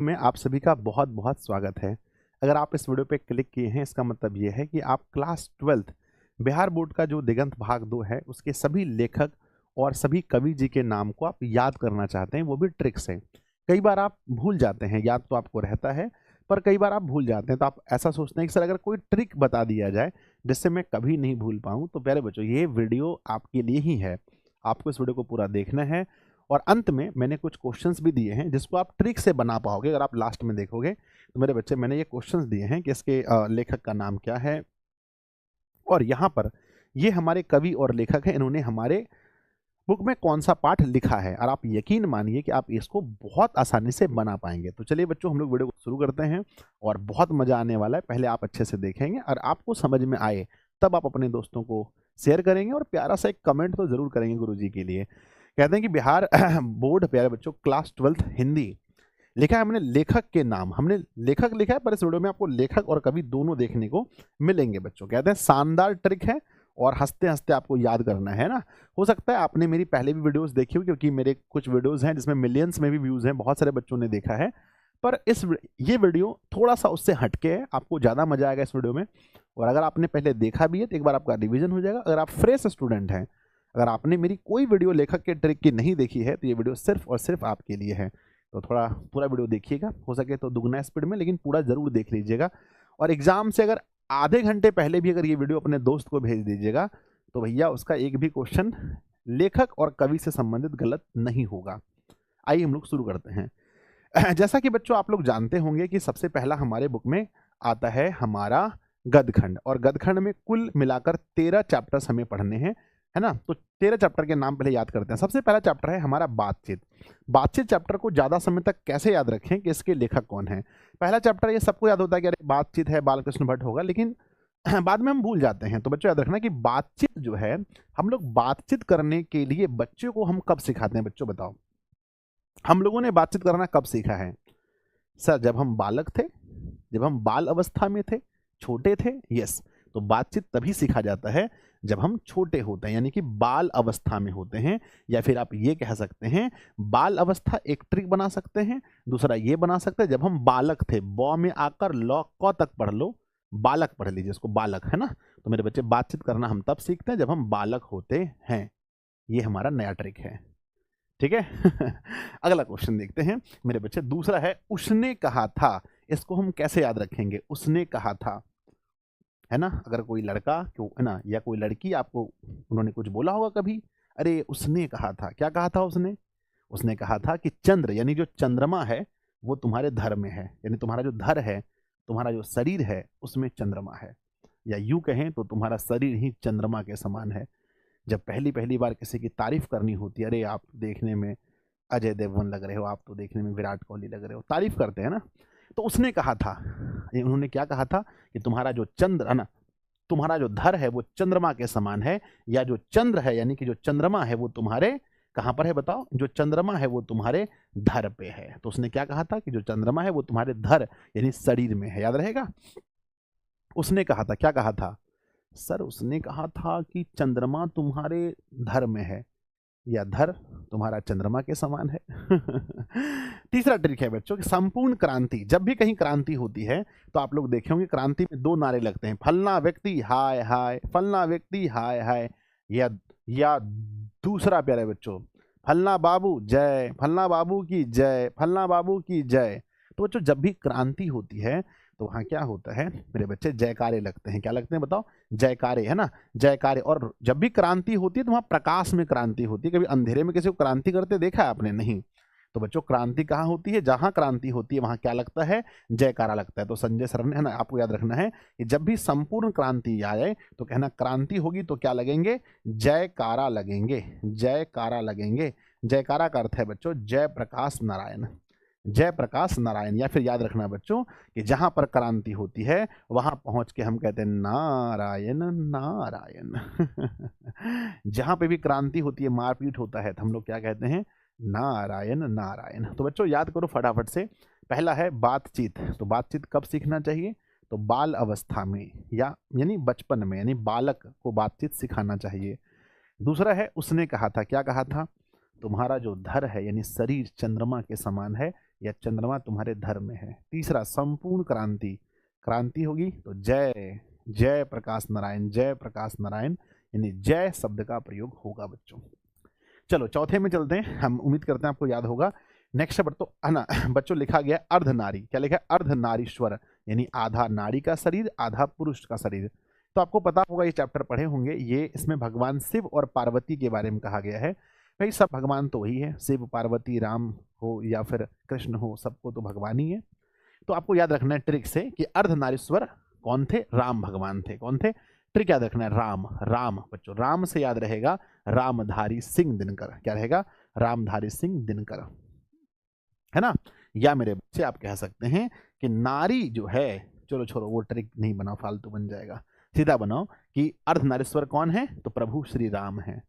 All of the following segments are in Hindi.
में आप सभी का बहुत बहुत स्वागत है। अगर आप इस वीडियो पे क्लिक किए हैं इसका मतलब ये है कि आप क्लास 12th बिहार बोर्ड का जो दिगंत भाग 2 है उसके सभी लेखक और सभी कवि जी के नाम को आप याद करना चाहते हैं, वो भी ट्रिक से। कई बार आप भूल जाते हैं, याद तो आपको रहता है पर कई बार आप भूल जाते हैं, तो आप ऐसा सोचते हैं कि सर अगर कोई ट्रिक बता दिया जाए जिससे मैं कभी नहीं भूल पाऊँ, तो प्यारे बच्चों ये वीडियो आपके लिए ही है। आपको इस वीडियो को पूरा देखना है और अंत में मैंने कुछ क्वेश्चंस भी दिए हैं जिसको आप ट्रिक से बना पाओगे। अगर आप लास्ट में देखोगे तो मेरे बच्चे मैंने ये क्वेश्चंस दिए हैं कि इसके लेखक का नाम क्या है और यहाँ पर ये हमारे कवि और लेखक हैं, इन्होंने हमारे बुक में कौन सा पाठ लिखा है, और आप यकीन मानिए कि आप इसको बहुत आसानी से बना पाएंगे। तो चलिए बच्चों हम लोग वीडियो को शुरू करते हैं और बहुत मजा आने वाला है। पहले आप अच्छे से देखेंगे और आपको समझ में आए तब आप अपने दोस्तों को शेयर करेंगे और प्यारा सा एक कमेंट तो जरूर करेंगे गुरुजी के लिए। कहते हैं कि बिहार बोर्ड प्यारे बच्चों क्लास 12th हिंदी लिखा है हमने लेखक के नाम, हमने लेखक लिखा है पर इस वीडियो में आपको लेखक और कवि दोनों देखने को मिलेंगे बच्चों। कहते हैं शानदार ट्रिक है और हंसते हंसते आपको याद करना है ना। हो सकता है आपने मेरी पहले भी वीडियोस देखी हो, क्योंकि मेरे कुछ वीडियोस हैं जिसमें मिलियंस में भी व्यूज हैं, बहुत सारे बच्चों ने देखा है। पर ये वीडियो थोड़ा सा उससे हटके है, आपको ज़्यादा मजा आएगा इस वीडियो में। और अगर आपने पहले देखा भी है तो एक बार आपका रिविजन हो जाएगा। अगर आप फ्रेश स्टूडेंट हैं, अगर आपने मेरी कोई वीडियो लेखक के ट्रिक की नहीं देखी है, तो ये वीडियो सिर्फ और सिर्फ आपके लिए है। तो थोड़ा पूरा वीडियो देखिएगा, हो सके तो दुगना स्पीड में, लेकिन पूरा जरूर देख लीजिएगा। और एग्जाम से अगर आधे घंटे पहले भी अगर ये वीडियो अपने दोस्त को भेज दीजिएगा तो भैया उसका एक भी क्वेश्चन लेखक और कवि से संबंधित गलत नहीं होगा। आइए हम लोग शुरू करते हैं। जैसा कि बच्चों आप लोग जानते होंगे कि सबसे पहला हमारे बुक में आता है हमारा गदखंड, और गदखंड में कुल मिलाकर 13 चैप्टर्स हमें पढ़ने हैं, है ना। तो 13 चैप्टर के नाम पहले याद करते हैं। सबसे पहला चैप्टर है हमारा बातचीत। बातचीत चैप्टर को ज्यादा समय तक कैसे याद रखें कि इसके लेखक कौन है। पहला चैप्टर ये सबको याद होता है कि अरे बातचीत है, बालकृष्ण भट्ट होगा, लेकिन बाद में हम भूल जाते हैं। तो बच्चों याद रखना कि बातचीत जो है, हम लोग बातचीत करने के लिए बच्चों को हम कब सिखाते हैं, बच्चों बताओ हम लोगों ने बातचीत करना कब सीखा है। सर जब हम बालक थे, जब हम बाल अवस्था में थे, छोटे थे। यस, तो बातचीत तभी सीखा जाता है जब हम छोटे होते हैं, यानी कि बाल अवस्था में होते हैं। या फिर आप ये कह सकते हैं बाल अवस्था एक ट्रिक बना सकते हैं, दूसरा ये बना सकते हैं जब हम बालक थे, बॉ में आकर लॉ क तक पढ़ लो, बालक पढ़ लीजिए इसको, बालक, है ना। तो मेरे बच्चे बातचीत करना हम तब सीखते हैं जब हम बालक होते हैं। ये हमारा नया ट्रिक है, ठीक है। अगला क्वेश्चन देखते हैं मेरे बच्चे। दूसरा है उसने कहा था। इसको हम कैसे याद रखेंगे, उसने कहा था, है ना। अगर कोई लड़का क्यों है ना या कोई लड़की आपको उन्होंने कुछ बोला होगा कभी, अरे उसने कहा था, क्या कहा था उसने। उसने कहा था कि चंद्र यानी जो चंद्रमा है वो तुम्हारे धर में है, यानी तुम्हारा जो धर है, तुम्हारा जो शरीर है उसमें चंद्रमा है। या यूं कहें तो तुम्हारा शरीर ही चंद्रमा के समान है। जब पहली पहली बार किसी की तारीफ करनी होती है, अरे आप देखने में अजय देवगन लग रहे हो, आप तो देखने में विराट कोहली लग रहे हो, तारीफ करते हैं ना। तो उसने कहा था, उन्होंने क्या कहा था कि तुम्हारा जो चंद्र है ना, तुम्हारा जो धर है वो चंद्रमा के समान है, या जो चंद्र है यानी कि जो चंद्रमा है वो तुम्हारे कहां पर है बताओ, जो चंद्रमा है वो तुम्हारे धर पे है। तो उसने क्या कहा था कि जो चंद्रमा है वो तुम्हारे धर यानी शरीर में है, याद रहेगा। उसने कहा था, क्या कहा था सर, उसने कहा था कि चंद्रमा तुम्हारे धर में है या धर तुम्हारा चंद्रमा के समान है। तीसरा ट्रिक है बच्चों कि संपूर्ण क्रांति, जब भी कहीं क्रांति होती है तो आप लोग देखे होंगे क्रांति में दो नारे लगते हैं, फलना व्यक्ति हाय हाय, फलना व्यक्ति हाय हाय, या दूसरा प्यारे बच्चों फलना बाबू जय, फलना बाबू की जय, फलना बाबू की जय। तो बच्चों जब भी क्रांति होती है तो वहां क्या होता है मेरे बच्चे, जयकारे लगते हैं। क्या लगते हैं बताओ, जयकारे, है ना, जयकारे। और जब भी क्रांति होती है तो वहां प्रकाश में क्रांति होती है। कभी अंधेरे में किसी को क्रांति करते देखा है आपने, नहीं। तो बच्चों क्रांति कहाँ होती है, जहां क्रांति होती है वहां क्या लगता है, जयकारा लगता है। तो संजय सर ने, है ना, आपको याद रखना है कि जब भी संपूर्ण क्रांति आ जाए तो कहना क्रांति होगी तो क्या लगेंगे, जयकारा लगेंगे, जयकारा लगेंगे। जयकारा का अर्थ है बच्चों जय प्रकाश नारायण, जय प्रकाश नारायण। या फिर याद रखना बच्चों कि जहां पर क्रांति होती है वहां पहुंच के हम कहते हैं नारायण नारायण। जहां पे भी क्रांति होती है, मारपीट होता है, तो हम लोग क्या कहते हैं, नारायण नारायण। तो बच्चों याद करो फटाफट से। पहला है बातचीत, तो बातचीत कब सीखना चाहिए, तो बाल अवस्था में या यानी बचपन में, यानी बालक को बातचीत सिखाना चाहिए। दूसरा है उसने कहा था, क्या कहा था, तुम्हारा जो धर है यानी शरीर चंद्रमा के समान है, या चंद्रमा तुम्हारे धर्म में है। तीसरा, संपूर्ण क्रांति, क्रांति होगी तो जय, जय प्रकाश नारायण, जय प्रकाश नारायण, यानी जय शब्द का प्रयोग होगा बच्चों। चलो चौथे में चलते हैं, हम उम्मीद करते हैं आपको याद होगा। नेक्स्ट तो है ना बच्चों, लिखा गया अर्धनारी, क्या लिखा है? अर्धनारीश्वर, यानी आधा नारी का शरीर आधा पुरुष का शरीर। तो आपको पता होगा, ये चैप्टर पढ़े होंगे, ये इसमें भगवान शिव और पार्वती के बारे में कहा गया है। भाई सब भगवान तो वही है, शिव पार्वती राम हो या फिर कृष्ण हो, सबको तो भगवान ही है। तो आपको याद रखना है ट्रिक से कि अर्धनारीश्वर कौन थे? राम भगवान थे। कौन थे? ट्रिक याद रखना है, राम। राम बच्चों, राम से याद रहेगा रामधारी सिंह दिनकर। क्या रहेगा? रामधारी सिंह दिनकर, है ना। या मेरे बच्चे आप कह सकते हैं कि नारी जो है, चलो छोड़ो वो ट्रिक नहीं बनाओ, फालतू बन जाएगा, सीधा बनाओ कि अर्धनारीश्वर कौन है? तो प्रभु श्री राम है।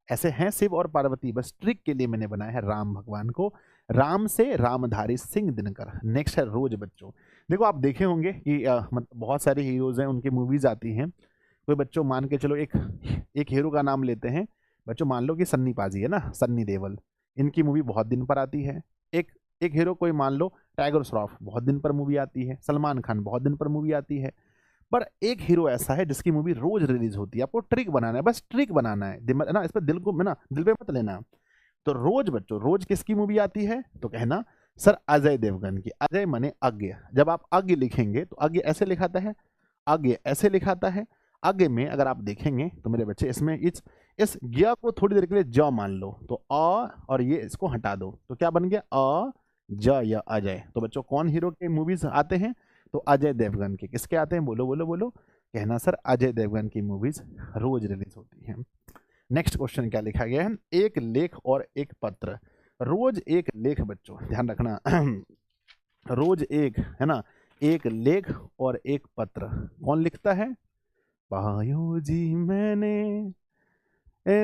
ऐसे हैं शिव और पार्वती, बस ट्रिक के लिए मैंने बनाया है राम भगवान को। राम से रामधारी सिंह दिनकर। नेक्स्ट है रोज बच्चों। देखो आप देखे होंगे कि बहुत सारे हीरोज हैं, उनकी मूवीज आती हैं। कोई बच्चों मान के चलो एक हीरो का नाम लेते हैं बच्चों, मान लो कि सन्नी पाजी है ना, सन्नी देओल, इनकी मूवी बहुत दिन पर आती है। एक हीरो कोई मान लो टाइगर श्रॉफ, बहुत दिन पर मूवी आती है। सलमान खान, बहुत दिन पर मूवी आती है। पर एक हीरो ऐसा है जिसकी मूवी रोज रिलीज होती है। आपको ट्रिक बनाना है, बस ट्रिक बनाना है, दिमाग ना, इस पर दिल को ना, दिल पे मत लेना। तो रोज बच्चों, रोज किसकी मूवी आती है? तो कहना सर अजय देवगन की। अजय माने अज्ञ। जब आप अज्ञ लिखेंगे तो अज्ञ ऐसे लिखाता है, अज्ञ ऐसे लिखाता है। अज्ञ में अगर आप देखेंगे तो मेरे बच्चे, इसमें इस ग को थोड़ी देर के लिए ज मान लो, तो अ और ये इसको हटा दो, तो क्या बन गया? अ ज या अजय। तो बच्चों कौन हीरो के मूवीज आते हैं? तो अजय देवगन के। किसके आते हैं? बोलो बोलो बोलो। कहना सर अजय देवगन की मूवीज रोज रिलीज होती हैं। नेक्स्ट क्वेश्चन क्या लिखा गया है? एक लेख और एक पत्र। रोज एक लेख बच्चों, ध्यान रखना रोज एक, है ना, एक लेख और एक पत्र। कौन लिखता है? पायो जी मैंने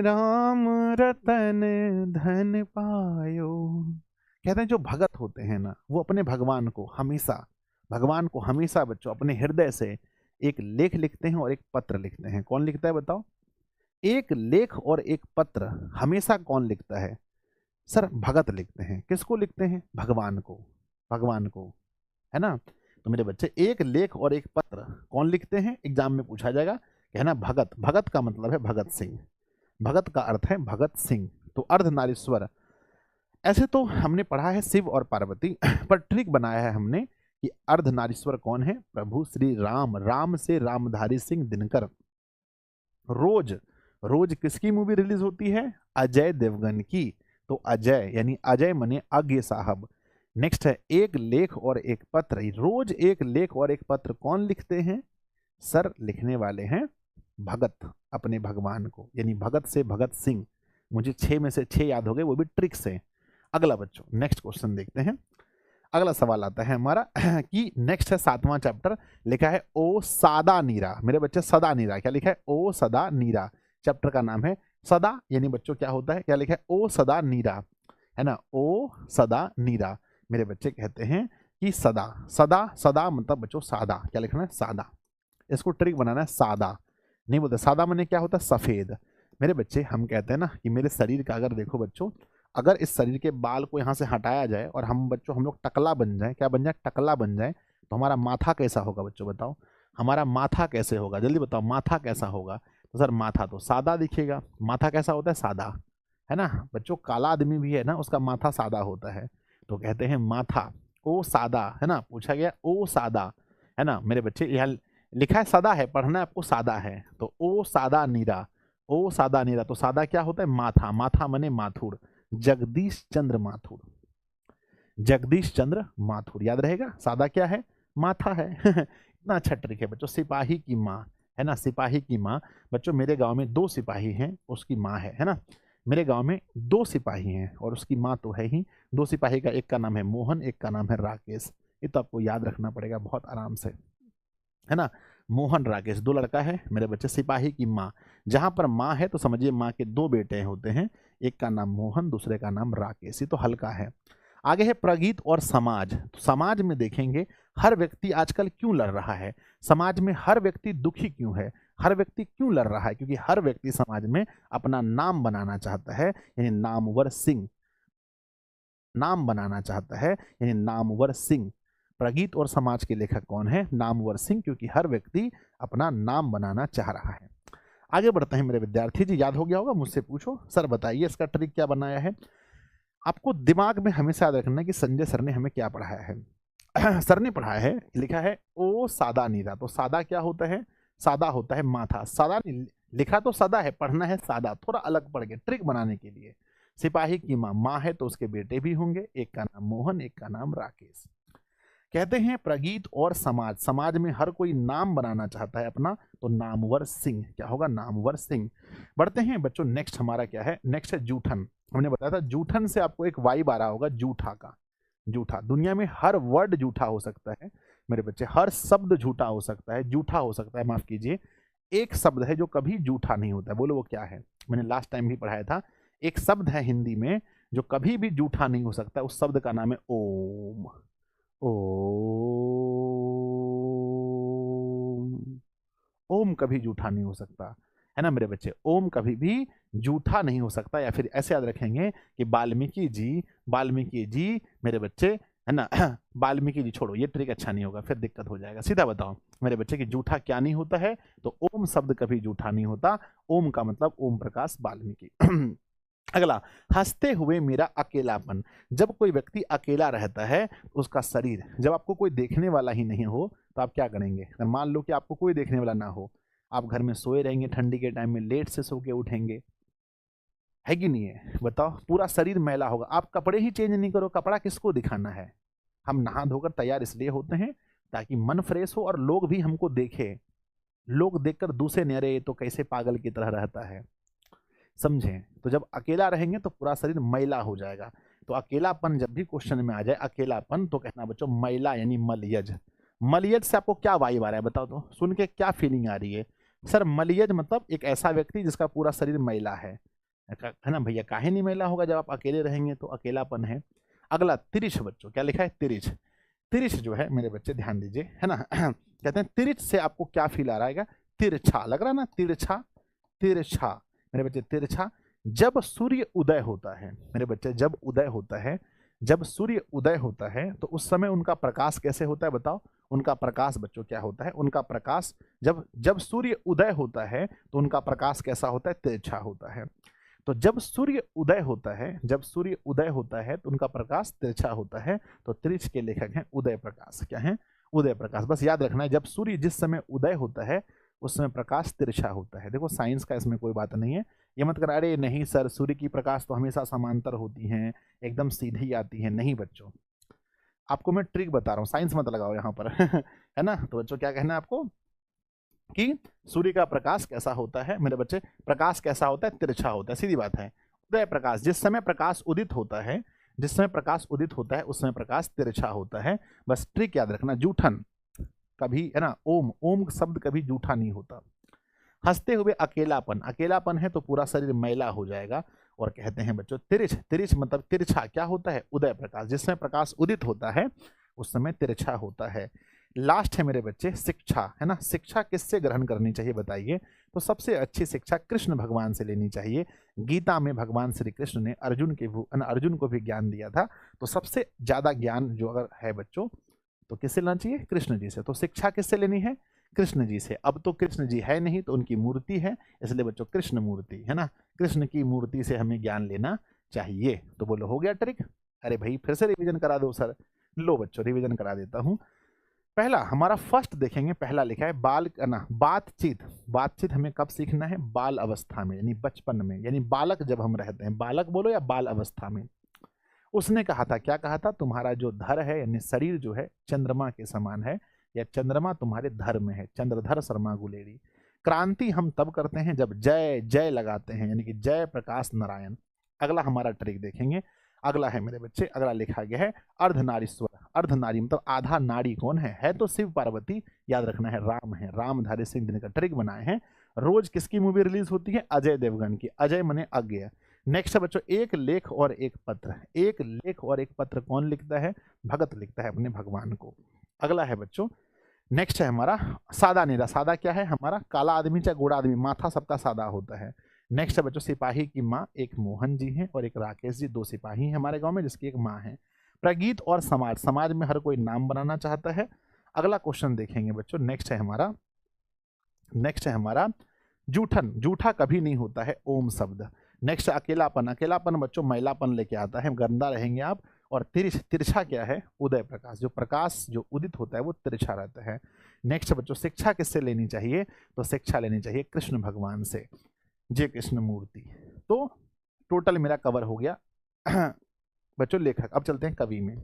राम रतन धन पायो। कहते हैं जो भगत होते हैं ना, वो अपने भगवान को हमेशा बच्चों अपने हृदय से एक लेख लिखते हैं और एक पत्र लिखते हैं। कौन लिखता है बताओ? एक लेख और एक पत्र हमेशा कौन लिखता है? सर भगत लिखते हैं। किसको लिखते हैं? भगवान को, भगवान को, है ना। तो मेरे बच्चे एक लेख और एक पत्र कौन लिखते हैं? एग्जाम में पूछा जाएगा। कहना भगत। भगत का मतलब है भगत सिंह, भगत का अर्थ है भगत सिंह। तो अर्धनारीश्वर, ऐसे तो हमने पढ़ा है शिव और पार्वती, पर ट्रिक बनाया है हमने कि अर्धनारीश्वर कौन है? प्रभु श्री राम। राम से रामधारी सिंह दिनकर। रोज, रोज किसकी मूवी रिलीज होती है? अजय देवगन की। तो अजय यानी अजय मने अज्ञ साहब। नेक्स्ट है एक लेख और एक पत्र। रोज एक लेख और एक पत्र कौन लिखते हैं? सर लिखने वाले हैं भगत, अपने भगवान को, यानी भगत से भगत सिंह। मुझे 6 में से 6 याद हो गए, वो भी ट्रिक से। अगला बच्चों नेक्स्ट क्वेश्चन देखते हैं। अगला सवाल आता है हमारा कि नेक्स्ट है 7वां चैप्टर, लिखा है ओ सादा नीरा। मेरे बच्चे सदा नीरा, क्या लिखा है? ओ सदा नीरा। चैप्टर का नाम है सदा, यानी बच्चों क्या होता है? क्या लिखा है? ओ सदा नीरा, है ना। ओ सदा नीरा। मेरे बच्चे कहते हैं कि सदा, सदा सदा मतलब बच्चों सादा। क्या लिखना है? सादा। इसको ट्रिक बनाना है, सादा नहीं बोलते। सादा माने क्या होता है? सफेद। मेरे बच्चे हम कहते हैं ना कि मेरे शरीर का अगर देखो बच्चों, अगर इस शरीर के बाल को यहाँ से हटाया जाए और हम लोग टकला बन जाए, क्या बन जाए? टकला बन जाए, तो हमारा माथा कैसा होगा बच्चों? बताओ हमारा माथा कैसे होगा? जल्दी बताओ माथा कैसा होगा? तो सर माथा तो सादा दिखेगा। माथा कैसा होता है? सादा, है ना बच्चों। काला आदमी भी है ना, उसका माथा सादा होता है। तो कहते हैं माथा ओ सादा, है ना। पूछा गया ओ सादा, है ना। मेरे बच्चे यहाँ लिखा है सदा है, पढ़ना आपको सादा है। तो ओ सादा नीरा, ओ सादा नीरा। तो सादा क्या होता है? माथा। माथा मने माथुर। जगदीश चंद्र माथुर, जगदीश चंद्र माथुर। याद रहेगा सादा क्या है? माथा है इतना अच्छा ट्रिक है बच्चों। सिपाही की माँ, है ना, सिपाही की माँ। बच्चों मेरे गांव में 2 सिपाही हैं, उसकी माँ है ना। मेरे गांव में 2 सिपाही हैं और उसकी माँ तो है ही। 2 सिपाही का एक का नाम है मोहन, एक का नाम है राकेश। ये तो आपको याद रखना पड़ेगा बहुत आराम से, है ना। मोहन राकेश 2 लड़का है मेरे बच्चे। सिपाही की माँ, जहां पर माँ है तो समझिए माँ के 2 बेटे होते हैं, एक का नाम मोहन, दूसरे का नाम राकेश। ये तो हल्का है। आगे है प्रगीत और समाज। तो समाज में देखेंगे हर व्यक्ति आजकल क्यों लड़ रहा है? समाज में हर व्यक्ति दुखी क्यों है? हर व्यक्ति क्यों लड़ रहा है? क्योंकि हर व्यक्ति समाज में अपना नाम बनाना चाहता है, यानी नामवर सिंह। नाम बनाना चाहता है, यानी नामवर सिंह। प्रगीत और समाज के लेखक कौन है? नामवर सिंह, क्योंकि हर व्यक्ति अपना नाम बनाना चाह रहा है। आगे बढ़ते हैं मेरे विद्यार्थी जी, याद हो गया होगा, मुझसे पूछो सर बताइए इसका ट्रिक क्या बनाया है। आपको दिमाग में हमेशा याद रखना है कि संजय सर ने हमें क्या पढ़ाया है। सर ने पढ़ाया है, लिखा है ओ सादा नीरा। तो सादा क्या होता है? सादा होता है माथा। सादा नहीं, लिखा तो सादा है, पढ़ना है सादा, थोड़ा अलग पढ़ के ट्रिक बनाने के लिए। सिपाही की माँ माँ है तो उसके बेटे भी होंगे, एक का नाम मोहन, एक का नाम राकेश। कहते हैं प्रगीत और समाज, समाज में हर कोई नाम बनाना चाहता है अपना, तो नामवर सिंह। क्या होगा? नामवर सिंह। बढ़ते हैं बच्चों, नेक्स्ट हमारा क्या है? नेक्स्ट है जूठन। हमने बताया था जूठन से आपको एक वाइब आ रहा होगा, जूठा का। जूठा, दुनिया में हर वर्ड जूठा हो सकता है मेरे बच्चे, हर शब्द झूठा हो सकता है, जूठा हो सकता है, माफ कीजिए। एक शब्द है जो कभी जूठा नहीं होता है, बोलो वो क्या है? मैंने लास्ट टाइम भी पढ़ाया था, एक शब्द है हिंदी में जो कभी भी जूठा नहीं हो सकता, उस शब्द का नाम है ओम। ओम। ओम कभी जूठा नहीं हो सकता, है ना मेरे बच्चे? ओम कभी भी जूठा नहीं हो सकता। या फिर ऐसे याद रखेंगे कि वाल्मीकि जी, वाल्मीकि जी मेरे बच्चे, है ना। वाल्मीकि जी छोड़ो, ये ट्रिक अच्छा नहीं होगा, फिर दिक्कत हो जाएगा। सीधा बताओ मेरे बच्चे कि जूठा क्या नहीं होता है? तो ओम शब्द कभी जूठा नहीं होता। ओम का मतलब ओम प्रकाश वाल्मीकि। अगला, हंसते हुए मेरा अकेलापन। जब कोई व्यक्ति अकेला रहता है, उसका शरीर, जब आपको कोई देखने वाला ही नहीं हो तो आप क्या करेंगे? अगर मान लो कि आपको कोई देखने वाला ना हो, आप घर में सोए रहेंगे, ठंडी के टाइम में लेट से सो के उठेंगे, है कि नहीं है? बताओ, पूरा शरीर मैला होगा। आप कपड़े ही चेंज नहीं करो, कपड़ा किसको दिखाना है? हम नहा धोकर तैयार इसलिए होते हैं ताकि मन फ्रेश हो और लोग भी हमको देखे। लोग देखकर दूसरे नहीं, अरे ये तो कैसे पागल की तरह रहता है, समझें? तो जब अकेला रहेंगे तो पूरा शरीर मैला हो जाएगा। तो अकेलापन जब भी क्वेश्चन में आ जाए, अकेलापन, तो कहना बच्चों मैला, यानी मलयज। मलयज से आपको क्या वाइब आ रहा है बताओ तो, सुन के क्या फीलिंग आ रही है? सर मलयज मतलब एक ऐसा व्यक्ति जिसका पूरा शरीर मैला है ना भैया? काहे नहीं मैला होगा जब आप अकेले रहेंगे, तो अकेलापन है। अगला तिरिछ बच्चों, क्या लिखा है? तिरिछ। तिरिछ जो है मेरे बच्चे ध्यान दीजिए, है ना। कहते हैं तिरिछ से आपको क्या फील आ रहा है? तिरछा लग रहा है ना, तिरछा। तिरछा मेरे बच्चे, तिरछा। जब सूर्य उदय होता है मेरे बच्चे, जब उदय होता है, जब सूर्य उदय होता है तो उस समय उनका प्रकाश कैसे होता है बताओ? उनका प्रकाश बच्चों क्या होता है? उनका प्रकाश, जब जब सूर्य उदय होता है तो उनका प्रकाश कैसा होता है? तिरछा होता है। तो जब सूर्य उदय होता है, जब सूर्य उदय होता है तो उनका प्रकाश तिरछा होता है। तो तिरछ के लेखक हैं उदय प्रकाश। क्या है? उदय प्रकाश। बस याद रखना है, जब सूर्य जिस समय उदय होता है उस समय प्रकाश तिरछा होता है। देखो साइंस का इसमें कोई बात नहीं है, ये मत कर अरे नहीं सर सूर्य की प्रकाश तो हमेशा समांतर होती हैं, एकदम सीधी आती है। नहीं बच्चों, आपको मैं ट्रिक बता रहा हूँ, साइंस मत लगाओ यहाँ पर। है ना? तो बच्चों क्या कहना है आपको कि सूर्य का प्रकाश कैसा होता है मेरे बच्चे? प्रकाश कैसा होता है? तिरछा होता है, सीधी बात है। उदय प्रकाश, जिस समय प्रकाश उदित होता है, जिस समय प्रकाश उदित होता है उस समय प्रकाश तिरछा होता है। बस ट्रिक याद रखना, जूठन कभी, है ना, ओम, ओम शब्द कभी जूठा नहीं होता। हंसते हुए अकेलापन, अकेलापन है तो पूरा शरीर मैला हो जाएगा। और कहते हैं बच्चों तिरछ, तिरछ मतलब तिरछा। क्या होता है? उदय प्रकाश, जिस समय प्रकाश उदित होता है उस समय तिरछा होता है। लास्ट है मेरे बच्चे शिक्षा, है ना। शिक्षा किससे ग्रहण करनी चाहिए बताइए? तो सबसे अच्छी शिक्षा कृष्ण भगवान से लेनी चाहिए। गीता में भगवान श्री कृष्ण ने अर्जुन को भी ज्ञान दिया था। तो सबसे ज्यादा ज्ञान जो अगर है बच्चों तो किससे लेना चाहिए? कृष्ण जी से। तो शिक्षा किससे लेनी है? कृष्ण जी से। अब तो कृष्ण जी है नहीं तो उनकी मूर्ति है, इसलिए बच्चों कृष्ण मूर्ति, है ना, कृष्ण की मूर्ति से हमें ज्ञान लेना चाहिए। तो बोलो हो गया ट्रिक? अरे भाई फिर से रिवीजन करा दो सर। लो बच्चों रिवीजन करा देता हूँ। पहला हमारा फर्स्ट देखेंगे, पहला लिखा है बाल ना बातचीत। बातचीत हमें कब सीखना है? बाल अवस्था में, यानी बचपन में, यानी बालक जब हम रहते हैं, बालक बोलो या बाल अवस्था में। उसने कहा था, क्या कहा था? तुम्हारा जो धर है यानी शरीर जो है चंद्रमा के समान है, या चंद्रमा तुम्हारे धर में है। चंद्रधर शर्मा गुलेरी। क्रांति हम तब करते हैं जब जय जय लगाते हैं, यानी कि जय प्रकाश नारायण। अगला हमारा ट्रिक देखेंगे। अगला है मेरे बच्चे, अगला लिखा गया है अर्धनारीश्वर। अर्धनारी मतलब आधा नारी कौन है तो शिव पार्वती। याद रखना है राम है, रामधारी सिंह दिनकर ट्रिक बनाए हैं। रोज किसकी मूवी रिलीज होती है? अजय देवगन की। अजय मने अज्ञेय। नेक्स्ट है बच्चों एक लेख और एक पत्र। एक लेख और एक पत्र कौन लिखता है? भगत लिखता है अपने भगवान को। अगला है बच्चों, नेक्स्ट है हमारा सादा नीरा। सादा क्या है हमारा? काला आदमी चाहे गोरा आदमी, माथा सबका सादा होता है। नेक्स्ट है बच्चों सिपाही की माँ, एक मोहन जी हैं और एक राकेश जी, 2 सिपाही हैं हमारे गांव में जिसकी एक माँ है। प्रगीत और समाज, समाज में हर कोई नाम बनाना चाहता है। अगला क्वेश्चन देखेंगे बच्चों, नेक्स्ट है हमारा जूठन, जूठा कभी नहीं होता है ओम शब्द। नेक्स्ट अकेलापन, अकेलापन बच्चों मैलापन लेके आता है, गंदा रहेंगे आप। और तिरछा क्या है, उदय प्रकाश, जो प्रकाश जो उदित होता है वो तिरछा रहता है। नेक्स्ट बच्चों शिक्षा किससे लेनी चाहिए, तो शिक्षा लेनी चाहिए कृष्ण भगवान से, जय कृष्ण मूर्ति। तो टोटल मेरा कवर हो गया बच्चों लेखक। अब चलते हैं कवि में।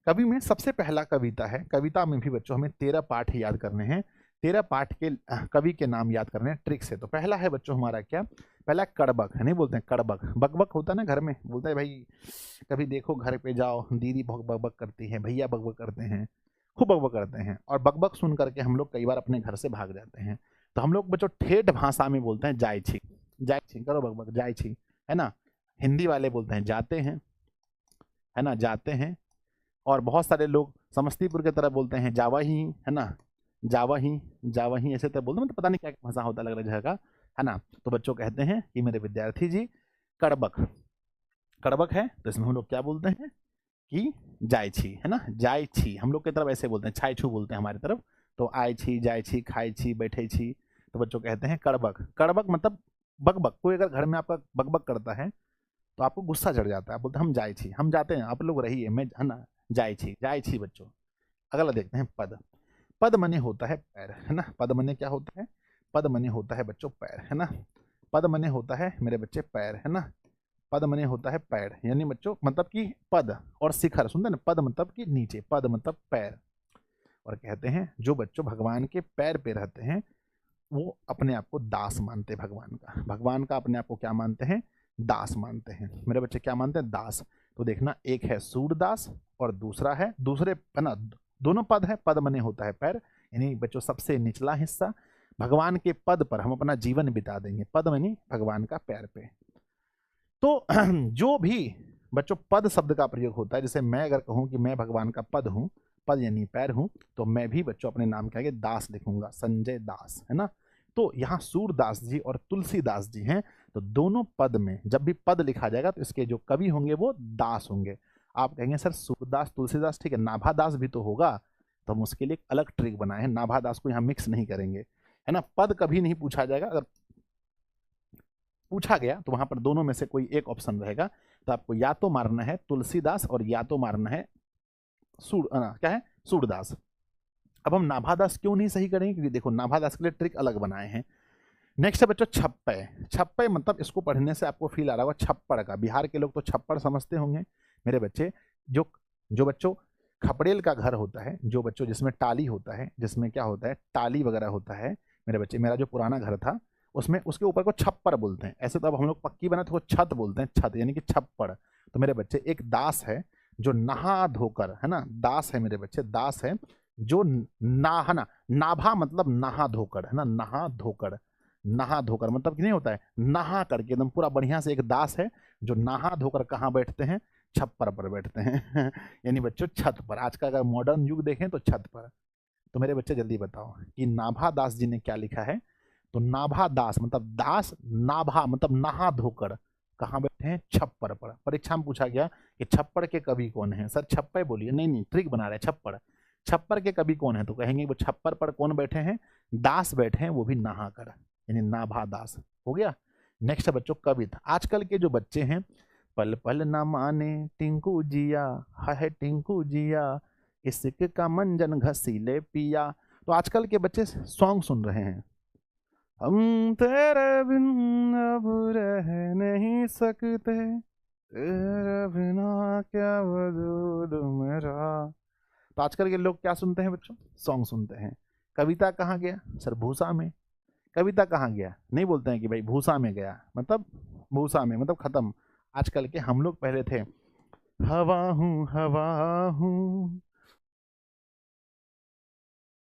कवि में सबसे पहला कविता है, कविता में भी बच्चों हमें 13 पाठ याद करने हैं। 13 पाठ के कवि के नाम याद करने हैं ट्रिक से। तो पहला है बच्चों हमारा क्या, पहला कड़बक, नहीं बोलते हैं कड़बक, बकबक होता है ना घर में, बोलता है भाई कभी देखो घर पे जाओ दीदी बहुत बकबक करती है, भैया बकबक करते हैं, खूब बकबक करते हैं, और बकबक सुन करके हम लोग कई बार अपने घर से भाग जाते हैं। तो हम लोग बच्चों ठेठ भाषा में बोलते हैं जाय छी, जाय छी करो बकबक, जाय छी, है ना। हिंदी वाले बोलते हैं जाते हैं, है ना, जाते हैं। और बहुत सारे लोग समस्तीपुर की तरफ बोलते हैं जावा ही, है ना, जावा ही, जावा ही ऐसे तरह बोलते हैं, मतलब पता नहीं क्या भाषा होता है लग रहा है जगह का, है ना। तो बच्चों कहते हैं कि मेरे विद्यार्थी जी कड़बक, कड़बक है तो इसमें हम लोग क्या बोलते हैं कि जाय छी, है ना, जाय छी। हम लोग की तरफ ऐसे बोलते हैं, छाई छू बोलते हैं हमारी तरफ। तो आय छी, जाय छी, खाई छी, बैठे छी। तो बच्चों कहते हैं कड़बक, कड़बक मतलब बकबक। कोई अगर घर में आपका बकबक करता है तो आपको गुस्सा चढ़ जाता है, आप बोलते हैं हम जाय छी, हम जाते हैं, आप लोग रहिए, मैं, है ना, जाय छी, जाय छी बच्चों। अगला देखते हैं पद। पद मने होता है पैर, है ना, पद मने क्या होता है, पद मने होता है बच्चों पैर, है ना। पद मने होता है मेरे बच्चे पैर, है ना। पद मने होता है पैर, यानी बच्चों मतलब कि पद और शिखर, सुनते ना, पद मतलब कि नीचे, पद मतलब पैर। और कहते हैं जो बच्चों भगवान के पैर पे रहते हैं वो अपने आप को दास मानते हैं भगवान का, भगवान का अपने आप को क्या मानते हैं, दास मानते हैं। मेरे बच्चे क्या मानते हैं, दास। तो देखना एक है सूरदास और दूसरा है, दूसरे, है ना, दोनों पद है, पद मने होता है पैर, यानी बच्चों सबसे निचला हिस्सा। भगवान के पद पर हम अपना जीवन बिता देंगे, पद मनी भगवान का पैर पे। तो जो भी बच्चों पद शब्द का प्रयोग होता है, जैसे मैं अगर कहूं कि मैं भगवान का पद हूं, पद यानी पैर हूं, तो मैं भी बच्चों अपने नाम के आगे दास लिखूंगा, संजय दास, है ना। तो यहाँ सूरदास जी और तुलसीदास जी हैं, तो दोनों पद में जब भी पद लिखा जाएगा तो इसके जो कवि होंगे वो दास होंगे। आप कहेंगे सर सूरदास तुलसीदास ठीक है, नाभादास भी तो होगा, तो हम उसके लिए एक अलग ट्रिक बनाए हैं, नाभादास को यहाँ मिक्स नहीं करेंगे, है ना। पद कभी नहीं पूछा जाएगा, अगर पूछा गया तो वहां पर दोनों में से कोई एक ऑप्शन रहेगा। तो आपको या तो मारना है तुलसीदास और या तो मारना है क्या है, सूरदास। अब हम नाभादास क्यों नहीं सही करेंगे, क्योंकि देखो नाभादास के लिए ट्रिक अलग बनाए हैं। नेक्स्ट है बच्चों छप्पे, छप्पे मतलब इसको पढ़ने से आपको फील आ रहा होगा छप्पड़ का, बिहार के लोग तो छप्पड़ समझते होंगे मेरे बच्चे। जो जो बच्चों खपड़ेल का घर होता है, जो बच्चों जिसमें टाली होता है, जिसमें क्या होता है टाली वगैरह होता है मेरे बच्चे, मेरा जो पुराना घर था उसमें उसके ऊपर को छप्पर बोलते हैं, ऐसे तो अब हम लोग पक्की बना तो छत बोलते हैं, छत यानी कि छप्पड़। तो मेरे बच्चे एक दास है जो नहा धोकर, है ना, दास है मेरे बच्चे, दास है जो है ना, नाभा मतलब नहा धोकर, है ना, नहा धोकर, नहा धोकर मतलब कि नहीं होता है नहा करके एकदम पूरा बढ़िया से, एक दास है जो नहा धोकर कहाँ बैठते हैं, छप्पर पर बैठते हैं यानी बच्चों छत पर, आज का अगर मॉडर्न युग देखें तो छत पर। तो मेरे बच्चे जल्दी बताओ कि नाभा दास जी ने क्या लिखा है। तो नाभा दास मतलब दास, नाभा मतलब नहा धोकर कहाँ बैठे हैं, छप्पर पर। परीक्षा में पूछा गया कि छप्पर के कवि कौन है, सर छप्पर बोलिए, नहीं नहीं ट्रिक बना रहे, छप्पर, छप्पर के कवि कौन है, तो कहेंगे वो छप्पर पर कौन बैठे हैं, दास बैठे हैं, वो भी नहा कर, यानी नाभा दास हो गया। नेक्स्ट है बच्चों कविता। आजकल के जो बच्चे हैं, पल पल ना माने टिंकू जिया, है टिंकू जिया, इश्क का मंजन घसीले पिया। तो आजकल के बच्चे सॉन्ग सुन रहे हैं, हम तेरे बिन अब रह नहीं सकते, तेरे बिना क्या वजूद मेरा। तो आजकल के लोग क्या सुनते हैं बच्चों, सॉन्ग सुनते हैं। कविता कहाँ गया, सर भूसा में। कविता कहाँ गया, नहीं बोलते हैं कि भाई भूसा में गया, मतलब भूसा में मतलब खत्म। आजकल के हम लोग पहले थे हवा हूँ, हवा हूँ,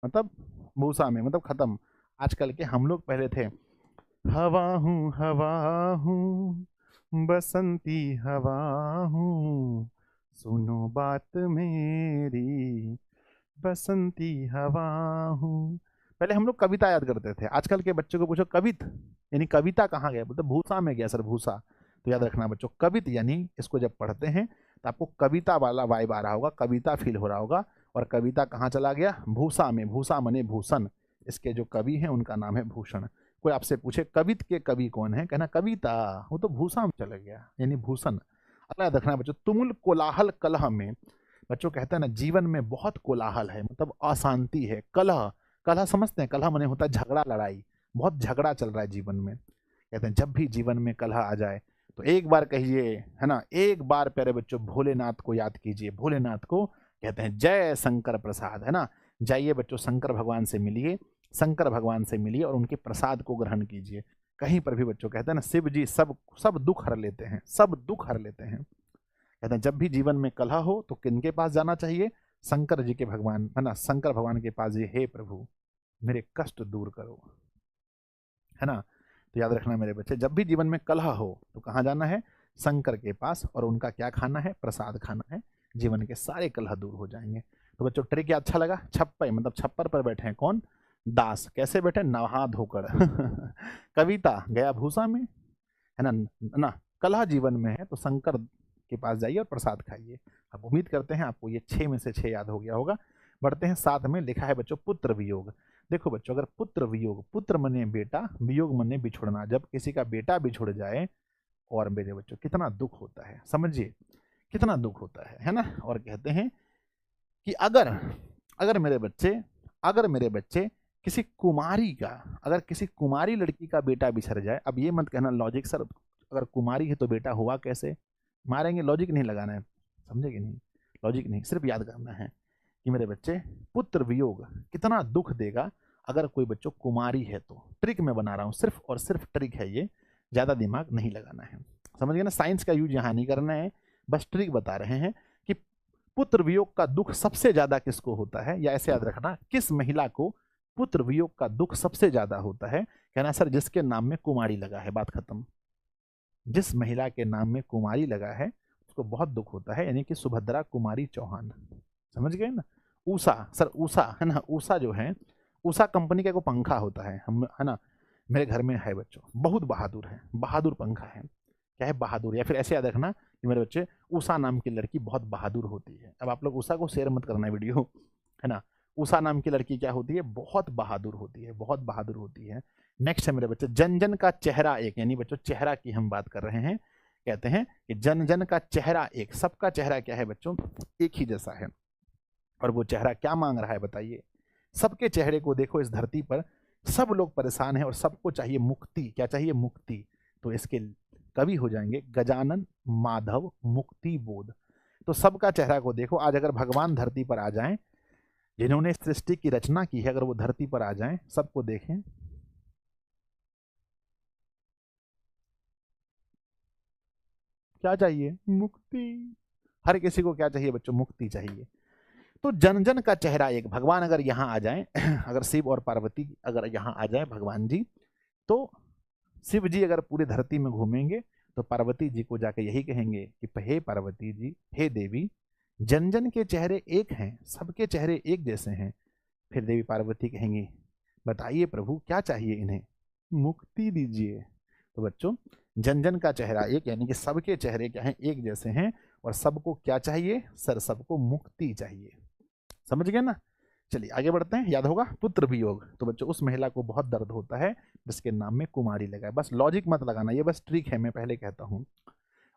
मतलब भूसा में मतलब खत्म। आजकल के हम लोग पहले थे हवा हूँ, हवा हूँ, बसंती हवा हूँ, सुनो बात मेरी, बसंती हवा हूँ। पहले हम लोग कविता याद करते थे, आजकल के बच्चों को पूछो कवित यानी कविता कहाँ गया, बोलते भूसा में गया सर, भूसा। तो याद रखना बच्चों, कवित यानी इसको जब पढ़ते हैं तो आपको कविता वाला वाइब आ रहा होगा, कविता फील हो रहा होगा। और कविता कहाँ चला गया, भूसा में। भूसा मने भूषण, इसके जो कवि हैं उनका नाम है भूषण। कोई आपसे पूछे कवित के कवि कौन है, कहना कविता, वो तो भूसा में चला गया यानी भूषण। अगला याद रखना बच्चों, तुमुल कोलाहल कलह में। बच्चों कहते हैं ना जीवन में बहुत कोलाहल है, मतलब अशांति है। कलह, कलह समझते हैं, कलह मने होता है झगड़ा लड़ाई, बहुत झगड़ा चल रहा है जीवन में। कहते हैं जब भी जीवन में कलह आ जाए तो एक बार कहिए, है ना, एक बार प्यारे बच्चों भोलेनाथ को याद कीजिए। भोलेनाथ को कहते हैं जय शंकर प्रसाद, है ना। जाइए बच्चों शंकर भगवान से मिलिए, शंकर भगवान से मिलिए और उनके प्रसाद को ग्रहण कीजिए। कहीं पर भी बच्चों कहते हैं ना शिव जी सब सब दुख हर लेते हैं, सब दुख हर लेते हैं। कहते हैं जब भी जीवन में कलह हो तो किनके पास जाना चाहिए, शंकर जी के भगवान, है ना, शंकर भगवान के पास ये, हे प्रभु मेरे कष्ट दूर करो, है ना। तो याद रखना मेरे बच्चे, जब भी जीवन में कलह हो तो कहाँ जाना है, शंकर के पास, और उनका क्या खाना है, प्रसाद खाना है। जीवन के सारे कलह दूर हो जाएंगे। तो बच्चों ट्रिक क्या अच्छा लगा, छप्पे मतलब छप्पर पर बैठे हैं कौन, दास। कैसे बैठे, नहा धोकर कविता गया भूसा में, है ना ना। कलह जीवन में है तो शंकर के पास जाइए और प्रसाद खाइए। अब उम्मीद करते हैं आपको ये 6 में से 6 याद हो गया होगा। बढ़ते हैं 7 में, लिखा है बच्चों पुत्र वियोग। देखो बच्चों अगर पुत्र वियोग, पुत्र मने बेटा, वियोग मने बिछुड़ना, जब किसी का बेटा बिछुड़ जाए और मेरे बच्चों कितना दुख होता है, समझिए कितना दुख होता है ना। और कहते हैं कि अगर अगर मेरे बच्चे किसी कुमारी का, अगर किसी कुमारी लड़की का बेटा बिछड़ जाए, अब ये मत कहना लॉजिक सर अगर कुमारी है तो बेटा हुआ कैसे, मारेंगे, लॉजिक नहीं लगाना है, समझे कि नहीं, लॉजिक नहीं, सिर्फ याद करना है कि मेरे बच्चे पुत्र वियोग कितना दुख देगा अगर कोई बच्चों कुमारी है तो। ट्रिक मैं बना रहा हूँ, सिर्फ और सिर्फ ट्रिक है ये, ज़्यादा दिमाग नहीं लगाना है, समझ गए ना। साइंस का यूज यहाँ नहीं करना है, बस ट्रिक बता रहे हैं कि पुत्र वियोग का दुख सबसे ज़्यादा किसको होता है, या ऐसे याद रखना किस महिला को पुत्र वियोग का दुख सबसे ज़्यादा होता है। कहना सर जिसके नाम में कुमारी लगा है, बात खत्म। जिस महिला के नाम में कुमारी लगा है उसको बहुत दुख होता है, यानी कि सुभद्रा कुमारी चौहान, समझ गए ना। ऊषा, सर ऊषा है ना, ऊषा जो है, ऊषा कंपनी का कोई पंखा होता है, हम, है ना, मेरे घर में है बच्चों, बहुत बहादुर है, बहादुर पंखा है, क्या है, बहादुर। या फिर ऐसे याद रखना कि मेरे बच्चे उषा नाम की लड़की बहुत बहादुर होती है। अब आप लोग उषा को शेयर मत करना वीडियो, है ना। उषा नाम की लड़की क्या होती है, बहुत बहादुर होती है, बहुत बहादुर होती है। नेक्स्ट है मेरे बच्चे जन जन का चेहरा एक, यानी बच्चों चेहरा की हम बात कर रहे हैं। कहते हैं कि जन जन का चेहरा एक, सबका चेहरा क्या है बच्चों, एक ही जैसा है। और वो चेहरा क्या मांग रहा है बताइए, सबके चेहरे को देखो, इस धरती पर सब लोग परेशान हैं और सबको चाहिए मुक्ति, क्या चाहिए, मुक्ति। तो इसके कवि हो जाएंगे गजानन माधव मुक्ति बोध। तो सबका चेहरा को देखो, आज अगर भगवान धरती पर आ जाएं, जिन्होंने सृष्टि की रचना की है, अगर वो धरती पर आ जाएं, सबको देखें, क्या चाहिए, मुक्ति। हर किसी को क्या चाहिए बच्चों, मुक्ति चाहिए। तो जन जन का चेहरा एक, भगवान अगर यहाँ आ जाएं अगर शिव और पार्वती अगर यहाँ आ जाए भगवान जी, तो शिव जी अगर पूरी धरती में घूमेंगे तो पार्वती जी को जाके यही कहेंगे कि हे पार्वती जी, हे देवी, जन जन के चेहरे एक हैं, सबके चेहरे एक जैसे हैं। फिर देवी पार्वती कहेंगी बताइए प्रभु क्या चाहिए इन्हें, मुक्ति दीजिए। तो बच्चों जन जन का चेहरा एक, यानी कि सबके चेहरे क्या हैं, एक जैसे हैं, और सबको क्या चाहिए सर, सबको मुक्ति चाहिए, समझ गए ना। चलिए आगे बढ़ते हैं, याद होगा पुत्र वियोग। तो बच्चों उस महिला को बहुत दर्द होता है जिसके नाम में कुमारी लगा है, बस लॉजिक मत लगाना, ये बस ट्रिक है, मैं पहले कहता हूँ।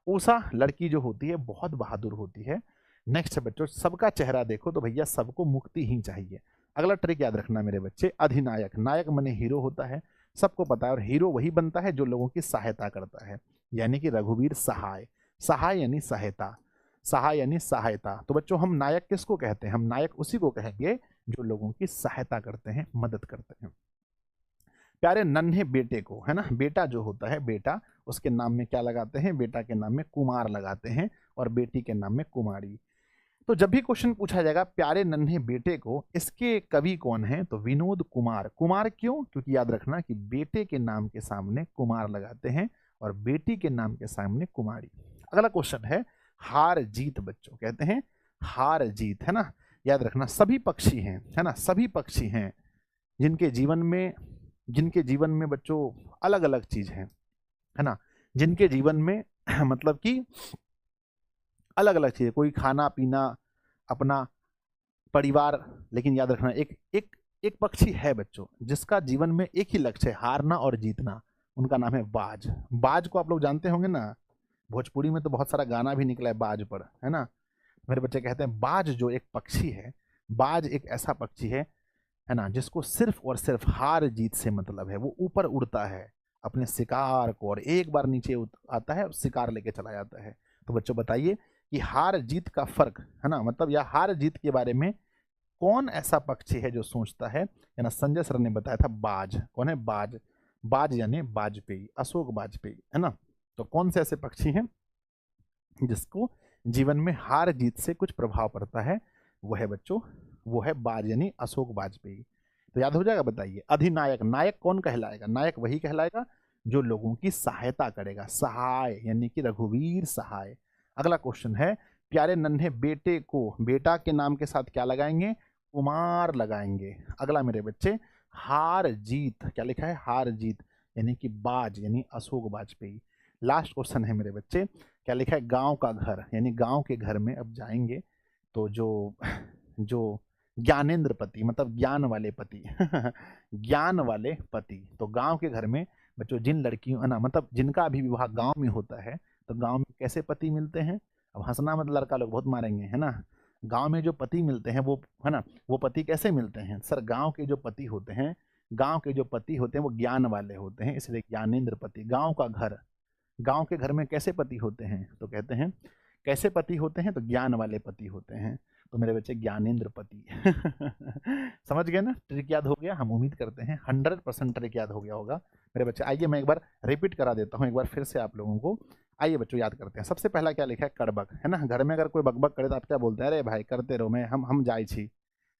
उषा लड़की जो होती है बहुत बहादुर होती है। नेक्स्ट है बच्चों सबका चेहरा देखो तो भैया सबको मुक्ति ही चाहिए। अगला ट्रिक याद रखना मेरे बच्चे, अधिनायक, नायक मने हीरो होता है, सबको पता है, और हीरो वही बनता है जो लोगों की सहायता करता है, यानी कि रघुवीर सहाय, सहाय यानी सहायता, सहाय यानी सहायता। तो बच्चों हम नायक किसको कहते हैं, हम नायक उसी को कहेंगे जो लोगों की सहायता करते हैं, मदद करते हैं। प्यारे नन्हे बेटे को, है ना, बेटा जो होता है, बेटा उसके नाम में क्या लगाते हैं, बेटा के नाम में कुमार लगाते हैं, और बेटी के नाम में कुमारी। तो जब भी क्वेश्चन पूछा जाएगा प्यारे नन्हे बेटे को, इसके कवि कौन है, तो विनोद कुमार। कुमार क्यों, क्योंकि याद रखना कि बेटे के नाम के सामने कुमार लगाते हैं और बेटी के नाम के सामने कुमारी। अगला क्वेश्चन है हार जीत, बच्चों कहते हैं हार जीत, है ना। याद रखना सभी पक्षी हैं, है ना, सभी पक्षी हैं, जिनके जीवन में बच्चों अलग अलग चीज है ना, जिनके जीवन में मतलब कि अलग अलग चीज, कोई खाना पीना, अपना परिवार। लेकिन याद रखना, एक एक एक पक्षी है बच्चों जिसका जीवन में एक ही लक्ष्य है, हारना और जीतना। उनका नाम है बाज। बाज को आप लोग जानते होंगे ना, भोजपुरी में तो बहुत सारा गाना भी निकला है बाज पर, है ना। मेरे बच्चे कहते हैं बाज जो एक पक्षी है, बाज एक ऐसा पक्षी है ना, जिसको सिर्फ और सिर्फ हार जीत से मतलब है। वो ऊपर उड़ता है अपने शिकार को, और एक बार नीचे आता है और शिकार लेके चला जाता है। तो बच्चों बताइए कि हार जीत का फर्क, है ना, मतलब या हार जीत के बारे में कौन ऐसा पक्षी है जो सोचता है ना। संजय सर ने बताया था बाज। कौन है बाज? बाज यानी वाजपेयी, अशोक वाजपेयी, है ना। तो कौन से ऐसे पक्षी हैं जिसको जीवन में हार जीत से कुछ प्रभाव पड़ता है? वो है बच्चों, वो है बाज यानी अशोक वाजपेयी। तो याद हो जाएगा। बताइए अधिनायक, नायक कौन कहलाएगा? नायक वही कहलाएगा जो लोगों की सहायता करेगा, सहाय यानी कि रघुवीर सहाय। अगला क्वेश्चन है, प्यारे नन्हे बेटे को बेटा के नाम के साथ क्या लगाएंगे? कुमार लगाएंगे। अगला मेरे बच्चे, हार जीत क्या लिखा है? हार जीत यानी कि बाज यानी अशोक वाजपेयी। लास्ट क्वेश्चन है मेरे बच्चे, क्या लिखा है? गांव का घर यानी गांव के घर में अब जाएंगे तो जो जो ज्ञानेंद्र पति मतलब ज्ञान वाले पति ज्ञान वाले पति। तो गांव के घर में बच्चों जिन लड़कियों ना मतलब जिनका अभी विवाह गांव में होता है, तो गांव में कैसे पति मिलते हैं? अब हंसना मत, लड़का लोग बहुत मारेंगे, है ना। गांव में जो पति मिलते हैं वो, है ना, वो पति कैसे मिलते हैं? सर गांव के जो पति होते हैं, गांव के जो पति होते हैं वो ज्ञान वाले होते हैं, इसलिए ज्ञानेंद्र पति। गांव का घर, गांव के घर में कैसे पति होते हैं? तो कहते हैं कैसे पति होते हैं? तो ज्ञान वाले पति होते हैं। तो मेरे बच्चे ज्ञानेंद्र पति समझ गए ना? ट्रिक याद हो गया? हम उम्मीद करते हैं 100% ट्रिक याद हो गया होगा मेरे बच्चे। आइए मैं एक बार रिपीट करा देता हूँ एक बार फिर से आप लोगों को। आइए बच्चों याद करते हैं। सबसे पहला क्या लिखा है? कड़बक, है ना। घर में अगर कोई बकबक करे तो आप क्या बोलते हैं? अरे भाई करते रहो, मैं हम जाए छी।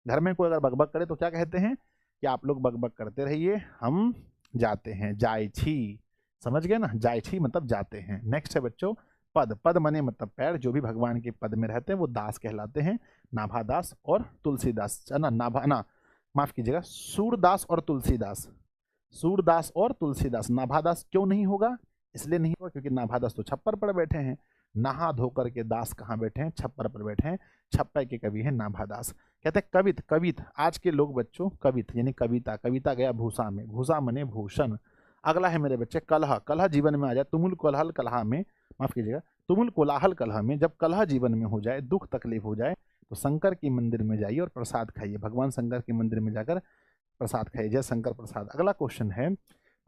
घर में कोई अगर बकबक करे तो क्या कहते हैं कि आप लोग बकबक करते रहिए, हम जाते हैं, जाए छी। समझ गए ना? जाए छी मतलब जाते हैं। नेक्स्ट है बच्चों पद। पद मने मतलब पैर, जो भी भगवान के पद में रहते हैं वो दास कहलाते हैं। नाभादास और तुलसीदास, है ना। माफ कीजिएगा, सूरदास और तुलसीदास। सूरदास और तुलसीदास। नाभादास क्यों नहीं होगा? इसलिए नहीं होगा क्योंकि नाभादास तो छप्पर पर बैठे हैं। नहा धोकर के दास कहाँ बैठे हैं? छप्पर पर बैठे हैं। छप्पर के कवि हैं नाभादास। कहते हैं कवित। कवित आज के लोग बच्चों कवित यानी कविता। कविता गया भूसा में, भूसा मने भूषण। अगला है मेरे बच्चे कलह। कलह जीवन में आ जाए, तुमुल कोलाहल कलह में, माफ कीजिएगा, तुमुल कोलाहल कलह में, जब कलह जीवन में हो जाए, दुख तकलीफ हो जाए, तो शंकर की मंदिर में जाइए और प्रसाद खाइए। भगवान शंकर के मंदिर में जाकर प्रसाद खाइए। जय शंकर प्रसाद। अगला क्वेश्चन है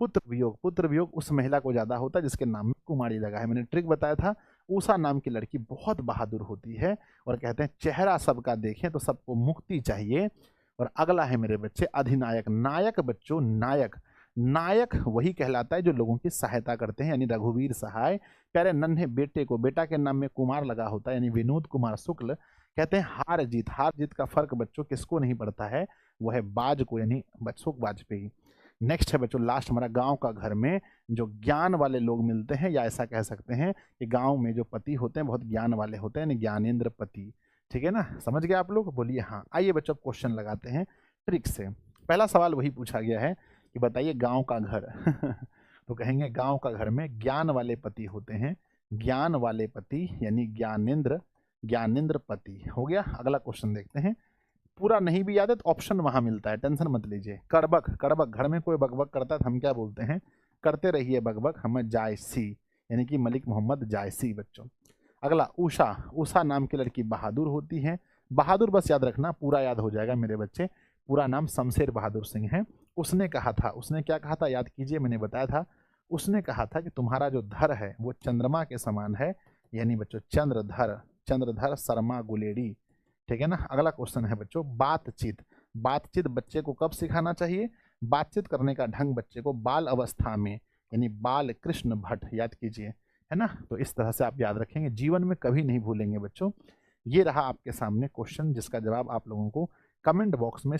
पुत्र वियोग। पुत्र वियोग उस महिला को ज्यादा होता है जिसके नाम में कुमारी लगा है। मैंने ट्रिक बताया था। उषा नाम की लड़की बहुत बहादुर होती है और कहते हैं चेहरा सबका देखें तो सबको मुक्ति चाहिए। और अगला है मेरे बच्चे अधिनायक। नायक बच्चों, नायक, नायक वही कहलाता है जो लोगों की सहायता करते हैं यानी रघुवीर सहाय। प्यारे नन्हे बेटे को बेटा के नाम में कुमार लगा होता है यानी विनोद कुमार शुक्ल। कहते हैं हार जीत। हार जीत का फर्क बच्चों किसको नहीं पड़ता है? वो है बाज को यानी अशोक वाजपेयी। नेक्स्ट है बच्चों लास्ट हमारा गांव का घर में जो ज्ञान वाले लोग मिलते हैं, या ऐसा कह सकते हैं कि गांव में जो पति होते हैं बहुत ज्ञान वाले होते हैं यानी ज्ञानेंद्र पति। ठीक है ना? समझ गए आप लोग? बोलिए हाँ। आइए बच्चों क्वेश्चन लगाते हैं ट्रिक से। पहला सवाल वही पूछा गया है कि बताइए गांव का घर तो कहेंगे गांव का घर में ज्ञान वाले पति होते हैं। ज्ञान वाले पति यानी ज्ञानेंद्र, ज्ञानेंद्र पति हो गया। अगला क्वेश्चन देखते हैं। पूरा नहीं भी याद है तो ऑप्शन वहां मिलता है, टेंशन मत लीजिए। कड़बक। कड़बक घर में कोई बकबक करता है तो हम क्या बोलते हैं? करते रहिए बकबक, हमें जायसी यानी कि मलिक मोहम्मद जायसी बच्चों। अगला उषा। उषा नाम की लड़की बहादुर होती है। बहादुर बस याद रखना, पूरा याद हो जाएगा मेरे बच्चे। पूरा नाम शमशेर बहादुर सिंह है। उसने कहा था, उसने क्या कहा था याद कीजिए, मैंने बताया था। उसने कहा था कि तुम्हारा जो धर है वो चंद्रमा के समान है यानी बच्चों चंद्रधर, चंद्रधर शर्मा गुलेरी। ठीक है ना? अगला क्वेश्चन है बच्चों बातचीत। बातचीत बच्चे को कब सिखाना चाहिए? बातचीत करने का ढंग बच्चे को बाल अवस्था में यानी बाल कृष्ण भट्ट, याद कीजिए, है ना। तो इस तरह से आप याद रखेंगे, जीवन में कभी नहीं भूलेंगे बच्चों। ये रहा आपके सामने क्वेश्चन जिसका जवाब आप लोगों को कमेंट बॉक्स में